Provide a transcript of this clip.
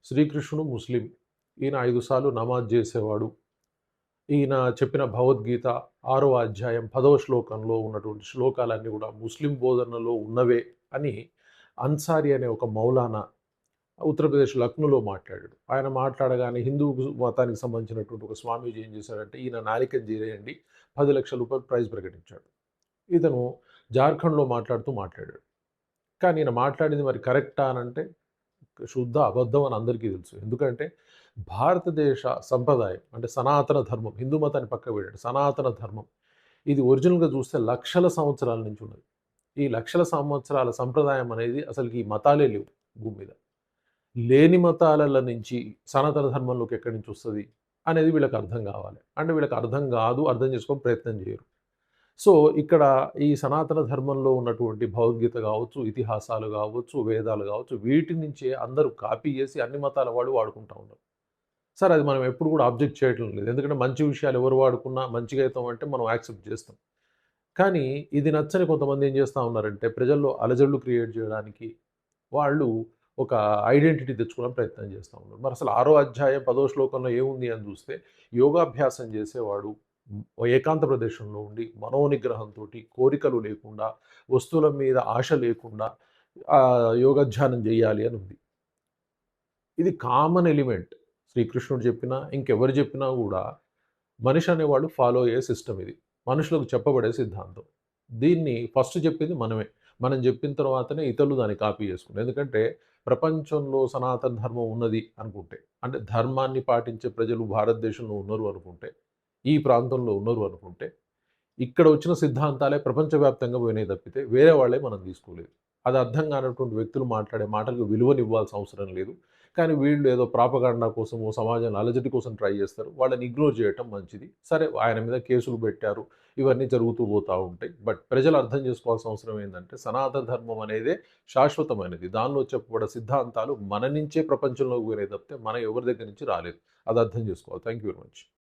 శ్రీకృష్ణుడు ముస్లిం. ఈయన 5 సార్లు నమాజ్ జేసేవాడు. ఈయన చెప్పిన భగవద్గీత 6వ అధ్యాయం 10వ శ్లోకంలో ఉన్నటువంటి శ్లోకాలన్నీ గూడా ముస్లిం బోధనలో ఉన్నవే అని అన్సారీ అనే ఒక మౌలానా ఉత్తరప్రదేశ్ లక్నోలో మాట్లాడాడు. ఆయన మాట్లాడగానే హిందూ మతానికి సంబంధించినటువంటి ఒక స్వామీజీ ఏం చేశాడంటే, ఈయన నాలికను జీరేయండి, ₹10,00,000 ప్రైజ్ ప్రకటించాడు. ఇతను జార్ఖండ్‌లో మాట్లాడాడు. కానీ ఈయన మాట్లాడింది మరి కరెక్టా అనంటే శుద్ధ అబద్ధం అని అందరికీ తెలుసు. ఎందుకంటే భారతదేశ సంప్రదాయం అంటే సనాతన ధర్మం, హిందూ మతాన్ని పక్కకు పెట్టండి. సనాతన ధర్మం ఇది ఒరిజినల్‌గా చూస్తే లక్షల సంవత్సరాల నుంచి ఉన్నది. ఈ లక్షల సంవత్సరాల సంప్రదాయం అనేది అసలుకి ఈ మతాలే లేవు భూమి మీద. లేని మతాల నుంచి సనాతన ధర్మంలోకి ఎక్కడి నుంచి వస్తది అనేది వీళ్ళకి అర్థం కావాలి. అంటే వీళ్ళకి అర్థం కాదు, అర్థం చేసుకోవడం ప్రయత్నం చేయరు. సో, ఇక్కడ ఈ సనాతన ధర్మంలో ఉన్నటువంటి భగవద్గీత గావచ్చు, ఇతిహాసాలు గావచ్చు, వేదాలు గావచ్చు, వీటి నుంచే అందరూ కాపీ చేసి అన్ని మతాల వాళ్ళు వాడుకుంటా ఉన్నారు. సరే అది మనం ఎప్పుడు కూడా ఆబ్జెక్ట్ చేయటం లేదు. ఎందుకంటే మంచి విషయాలు ఎవరు వాడుకున్నా మంచిగా అయితామంటే మనం యాక్సెప్ట్ చేస్తాం. కానీ ఇది నచ్చని కొంతమంది ఏం చేస్తా ఉన్నారంటే ప్రజల్లో అలజడులు క్రియేట్ చేయడానికి వాళ్ళు ఒక ఐడెంటిటీ తెచ్చుకోవడానికి ప్రయత్నం చేస్తా ఉన్నారు. మరి అసలు 6వ అధ్యాయం 10వ శ్లోకంలో ఏముంది అని చూస్తే యోగాభ్యాసం చేసేవాడు ఏకాంత ప్రదేశంలో ఉండి మనోనిగ్రహంతోటి కోరికలు లేకుండా, వస్తువుల మీద ఆశ లేకుండా యోగధ్యానం చేయాలి అని ఉంది. ఇది కామన్ ఎలిమెంట్. శ్రీకృష్ణుడు చెప్పినా, ఇంకెవరు చెప్పినా గూడా మనిషి అనేవాడు ఫాలో అయ్యే సిస్టమ్ ఇది. మనుషులకు చెప్పబడే సిద్ధాంతం. దీన్ని ఫస్ట్ చెప్పింది మనమే. మనం చెప్పిన తర్వాతనే ఇతరులు దాన్ని కాపీ చేసుకున్నారు. ఎందుకంటే ప్రపంచంలో సనాతన ధర్మం ఉన్నది అనుకుంటే, అంటే ధర్మాన్ని పాటించే ప్రజలు భారతదేశంలో ఉన్నారు అనుకుంటే, ఈ ప్రాంతంలో ఉన్నారు అనుకుంటే, ఇక్కడ వచ్చిన సిద్ధాంతాలే ప్రపంచవ్యాప్తంగా పోయినాయి తప్పితే వేరే వాళ్ళే మనం తీసుకోలేదు. అది అర్థం కానటువంటి వ్యక్తులు మాట్లాడే మాటలకు విలువనివ్వాల్సిన అవసరం లేదు. కానీ వీళ్ళు ఏదో ప్రాపగాండా కోసమో, సమాజంలో అలజడి కోసం ట్రై చేస్తారు. వాళ్ళని ఇగ్నోర్ చేయటం మంచిది. సరే ఆయన మీద కేసులు పెట్టారు. ఇవన్నీ జరుగుతూ పోతా ఉంటాయి. బట్ ప్రజలు అర్థం చేసుకోవాల్సిన అవసరం ఏందంటే సనాతన ధర్మం అనేదే శాశ్వతమైనది. దానిలో చెప్పబడే సిద్ధాంతాలు మన నుంచే ప్రపంచంలోకి పోయినాయి తప్పితే మన ఎవరి దగ్గర నుంచి రాలేదు. అది అర్థం చేసుకోవాలి. Thank you very much.